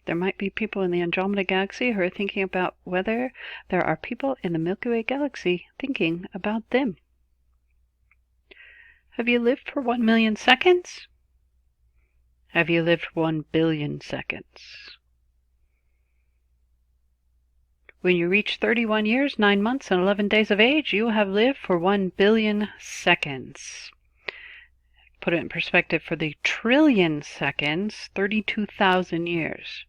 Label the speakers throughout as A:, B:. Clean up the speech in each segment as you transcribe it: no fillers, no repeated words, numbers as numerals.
A: There might be people in the Andromeda Galaxy who are thinking about whether there are people in the Milky Way Galaxy thinking about them. Have you lived for 1 million seconds? Have you lived 1 billion seconds? When you reach 31 years, 9 months, and 11 days of age, you will have lived for 1 billion seconds. Put it in perspective for the trillion seconds, 32,000 years.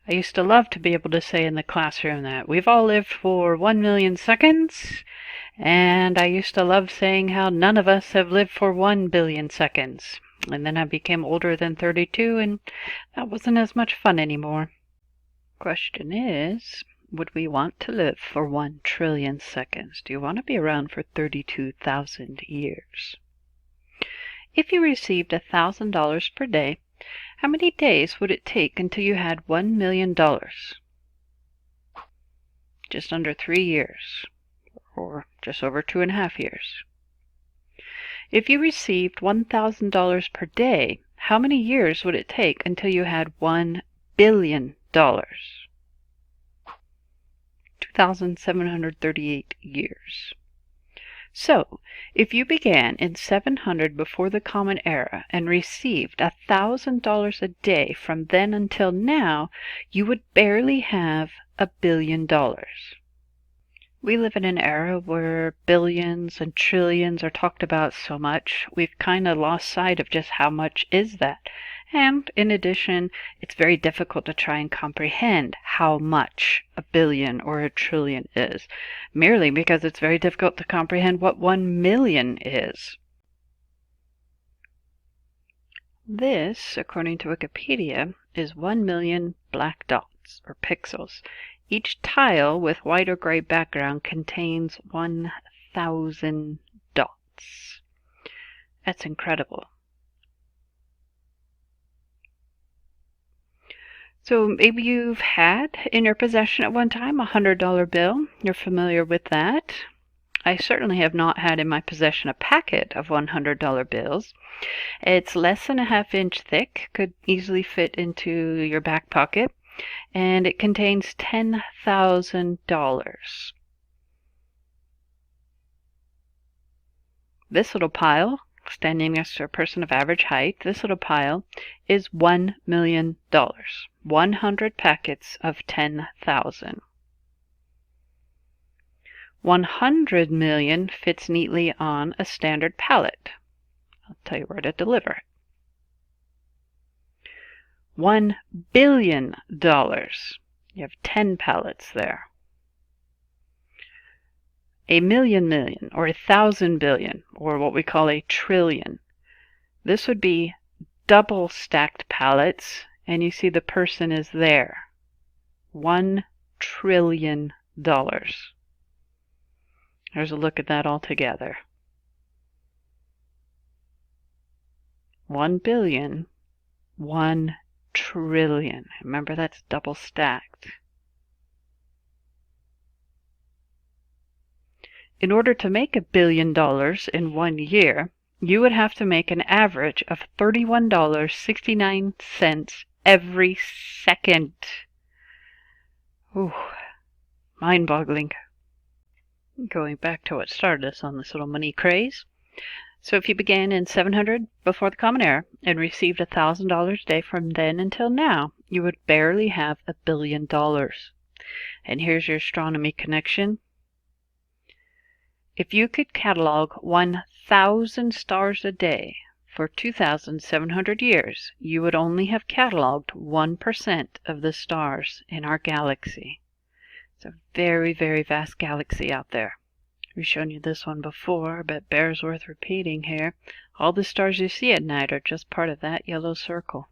A: I used to love to be able to say in the classroom that we've all lived for 1 million seconds, and I used to love saying how none of us have lived for 1 billion seconds. And then I became older than 32, and that wasn't as much fun anymore. Question is, would we want to live for 1 trillion seconds? Do you want to be around for 32,000 years? If you received $1,000 per day, how many days would it take until you had $1 million? Just under 3 years, or just over 2.5 years. If you received $1,000 per day, how many years would it take until you had $1 billion? 2,738 years. So, if you began in 700 before the Common Era and received $1,000 a day from then until now, you would barely have $1 billion. We live in an era where billions and trillions are talked about so much, we've kind of lost sight of just how much is that. And in addition, it's very difficult to try and comprehend how much a billion or a trillion is, merely because it's very difficult to comprehend what 1 million is. This, according to Wikipedia, is 1 million black dots, or pixels. Each tile with white or gray background contains 1,000 dots. That's incredible. So maybe you've had in your possession at one time a $100 bill. You're familiar with that. I certainly have not had in my possession a packet of $100 bills. It's less than a ½ inch thick, could easily fit into your back pocket, and it contains $10,000. This little pile, standing next to a person of average height, this little pile is $1 million. 100 packets of 10,000. 100 million fits neatly on a standard pallet. I'll tell you where to deliver it. $1 billion. You have 10 pallets there. A million, or 1,000 billion, or what we call a trillion. This would be double stacked pallets, and you see the person is there. $1 trillion. There's a look at that all together. 1 billion, 1 trillion. Remember, that's double stacked. In order to make $1 billion in 1 year, you would have to make an average of $31.69 every second. Ooh, mind-boggling. Going back to what started us on this little money craze. So if you began in 700 before the Common Era and received $1,000 a day from then until now, you would barely have $1 billion. And here's your astronomy connection. If you could catalog 1,000 stars a day for 2,700 years, you would only have cataloged 1% of the stars in our galaxy. It's a very, very vast galaxy out there. We've shown you this one before, but bears worth repeating here. All the stars you see at night are just part of that yellow circle.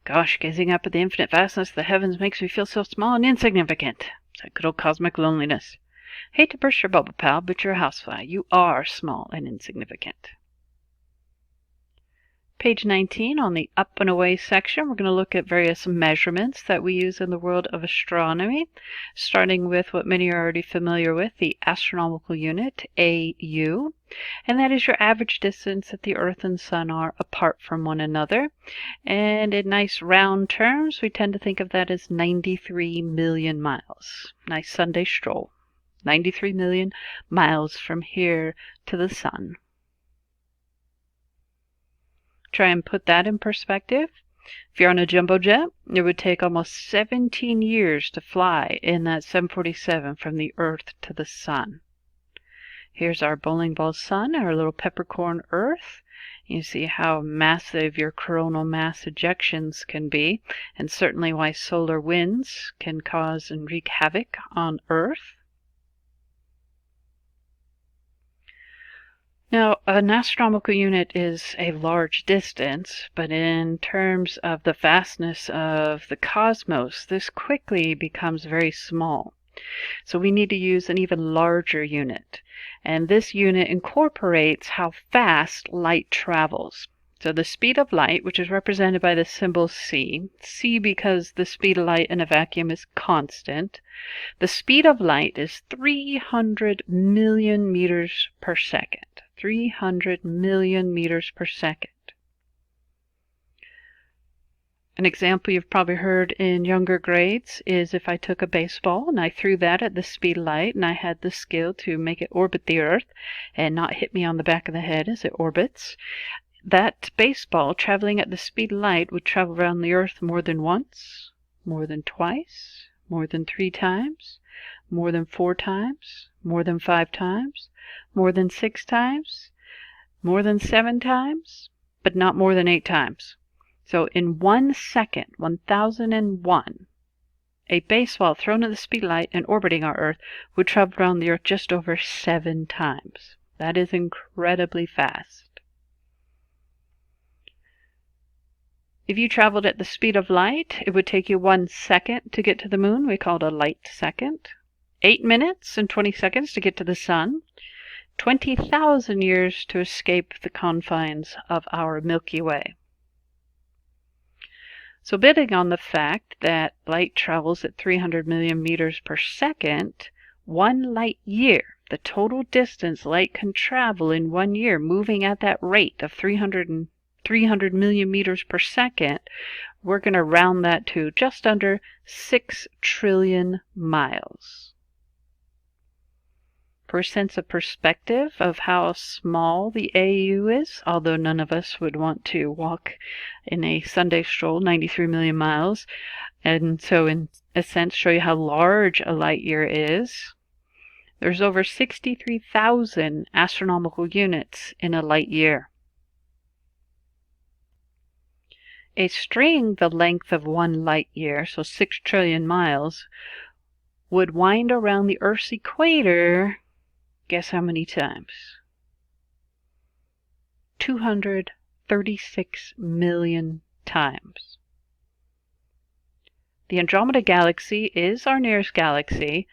A: Gosh, gazing up at the infinite vastness of the heavens makes me feel so small and insignificant. It's that good old cosmic loneliness. Hate to burst your bubble, pal, but you're a housefly. You are small and insignificant. Page 19, on the Up and Away section, we're going to look at various measurements that we use in the world of astronomy, starting with what many are already familiar with, the Astronomical Unit AU. And that is your average distance that the Earth and Sun are apart from one another. And in nice round terms, we tend to think of that as 93 million miles. Nice Sunday stroll. 93 million miles from here to the Sun. Try and put that in perspective. If you're on a jumbo jet, it would take almost 17 years to fly in that 747 from the Earth to the Sun. Here's our bowling ball Sun, our little peppercorn Earth. You see how massive your coronal mass ejections can be, and certainly why solar winds can cause and wreak havoc on Earth. Now, an astronomical unit is a large distance, but in terms of the vastness of the cosmos, this quickly becomes very small. So we need to use an even larger unit. And this unit incorporates how fast light travels. So the speed of light, which is represented by the symbol c because the speed of light in a vacuum is constant. The speed of light is 300 million meters per second. 300 million meters per second. An example you've probably heard in younger grades is if I took a baseball and I threw that at the speed of light and I had the skill to make it orbit the Earth and not hit me on the back of the head as it orbits, that baseball traveling at the speed of light would travel around the Earth more than once, more than twice, more than 3 times, more than 4 times, more than 5 times, more than 6 times, more than 7 times, but not more than 8 times. So in 1 second, 1001, a baseball thrown at the speed of light and orbiting our Earth would travel around the Earth just over 7 times. That is incredibly fast. If you traveled at the speed of light, it would take you 1 second to get to the moon. We call it a light second. 8 minutes and 20 seconds to get to the Sun. 20,000 years to escape the confines of our Milky Way. So building on the fact that light travels at 300 million meters per second, 1 light year, the total distance light can travel in 1 year, moving at that rate of 300 million meters per second, we're going to round that to just under 6 trillion miles. For a sense of perspective of how small the AU is, although none of us would want to walk in a Sunday stroll 93 million miles, and so in a sense show you how large a light year is, there's over 63,000 astronomical units in a light year. A string the length of 1 light year, so 6 trillion miles, would wind around the Earth's equator. Guess how many times? 236 million times. The Andromeda Galaxy is our nearest galaxy,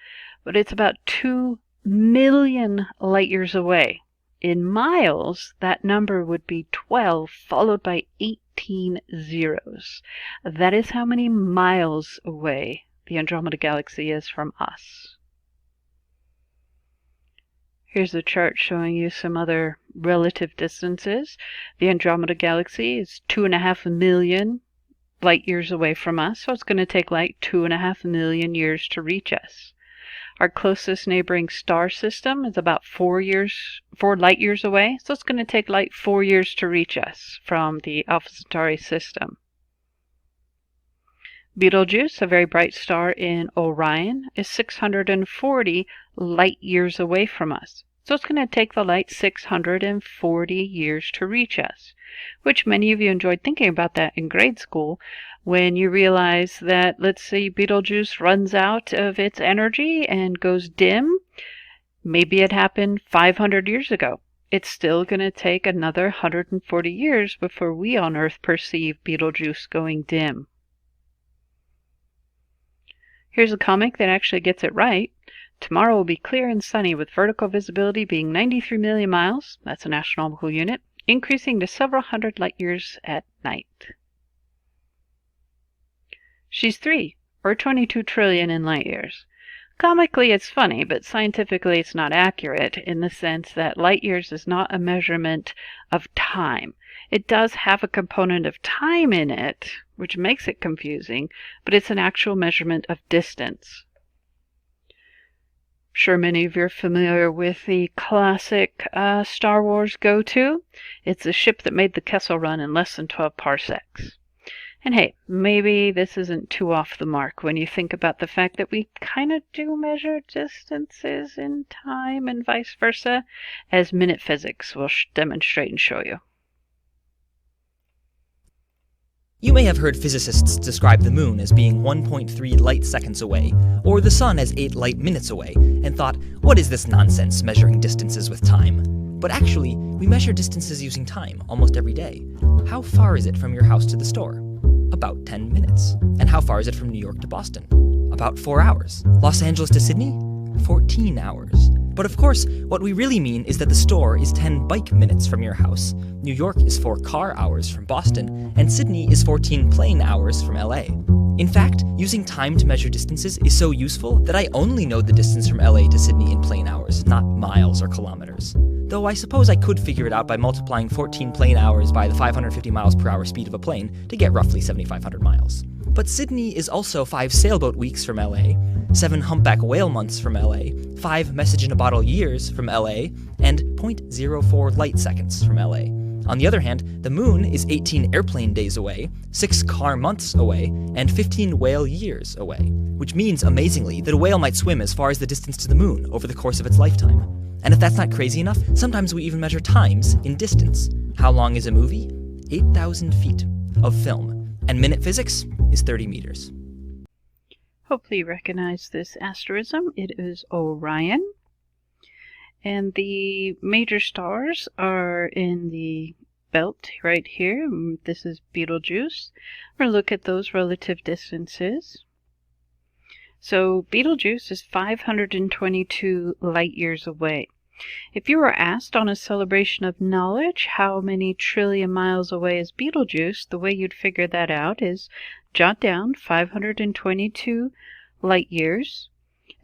A: but it's about 2 million light years away. In miles, that number would be 12, followed by 18 zeros. That is how many miles away the Andromeda Galaxy is from us. Here's a chart showing you some other relative distances. The Andromeda Galaxy is 2.5 million light years away from us, so it's going to take light 2.5 million years to reach us. Our closest neighboring star system is about 4 light years away, so it's going to take light 4 years to reach us from the Alpha Centauri system. Betelgeuse, a very bright star in Orion, is 640 light years away from us. So it's going to take the light 640 years to reach us, which many of you enjoyed thinking about that in grade school when you realize that, let's say, Betelgeuse runs out of its energy and goes dim. Maybe it happened 500 years ago. It's still going to take another 140 years before we on Earth perceive Betelgeuse going dim. Here's a comic that actually gets it right. Tomorrow will be clear and sunny with vertical visibility being 93 million miles, that's an astronomical unit, increasing to several hundred light years at night. She's 3, or 22 trillion in light years. Comically, it's funny, but scientifically it's not accurate in the sense that light years is not a measurement of time. It does have a component of time in it, which makes it confusing, but it's an actual measurement of distance. Sure, many of you are familiar with the classic Star Wars go-to. It's a ship that made the Kessel Run in less than 12 parsecs. And hey, maybe this isn't too off the mark when you think about the fact that we kind of do measure distances in time and vice versa, as minute physics will demonstrate and show you.
B: You may have heard physicists describe the moon as being 1.3 light seconds away, or the sun as 8 light minutes away, and thought, what is this nonsense measuring distances with time? But actually, we measure distances using time almost every day. How far is it from your house to the store? About 10 minutes. And how far is it from New York to Boston? About 4 hours. Los Angeles to Sydney? 14 hours. But of course, what we really mean is that the store is 10 bike minutes from your house, New York is 4 car hours from Boston, and Sydney is 14 plane hours from LA. In fact, using time to measure distances is so useful that I only know the distance from LA to Sydney in plane hours, not miles or kilometers. Though I suppose I could figure it out by multiplying 14 plane hours by the 550 miles per hour speed of a plane to get roughly 7,500 miles. But Sydney is also 5 sailboat weeks from LA, 7 humpback whale months from LA, 5 message in a bottle years from LA, and 0.04 light seconds from LA. On the other hand, the moon is 18 airplane days away, 6 car months away, and 15 whale years away, which means, amazingly, that a whale might swim as far as the distance to the moon over the course of its lifetime. And if that's not crazy enough, sometimes we even measure times in distance. How long is a movie? 8,000 feet of film. And minute physics is 30 meters.
A: Hopefully you recognize this asterism. It is Orion. And the major stars are in the belt right here. This is Betelgeuse. We're going to look at those relative distances. So Betelgeuse is 522 light years away. If you were asked on a celebration of knowledge how many trillion miles away is Betelgeuse, the way you'd figure that out is jot down 522 light years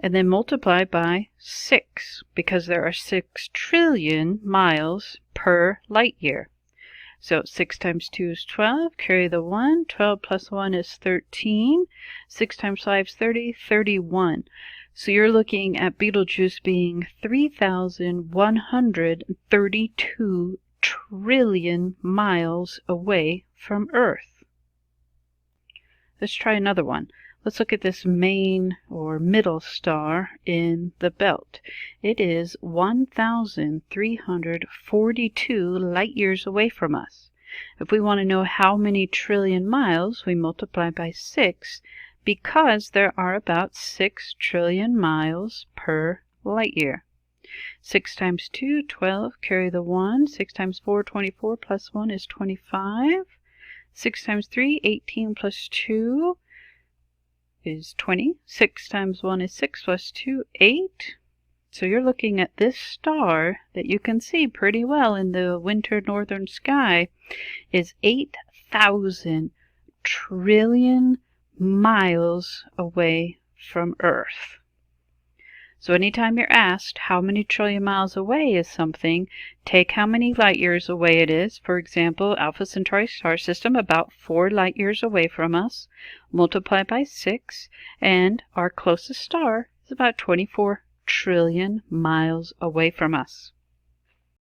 A: and then multiply by 6, because there are 6 trillion miles per light year. So 6 times 2 is 12, carry the 1, 12 plus 1 is 13, 6 times 5 is 30, 31. So you're looking at Betelgeuse being 3,132 trillion miles away from Earth. Let's try another one. Let's look at this main or middle star in the belt. It is 1,342 light years away from us. If we want to know how many trillion miles, we multiply by 6, because there are about 6 trillion miles per light year. 6 times 2, 12, carry the 1. 6 times 4, 24, plus 1 is 25. 6 times 3, 18 plus 2 is 20. 6 times 1 is 6 plus 2, 8. So you're looking at this star that you can see pretty well in the winter northern sky is 8,000 trillion miles away from Earth. So anytime you're asked how many trillion miles away is something, take how many light years away it is. For example, Alpha Centauri star system, about 4 light years away from us, multiply by 6, and our closest star is about 24 trillion miles away from us.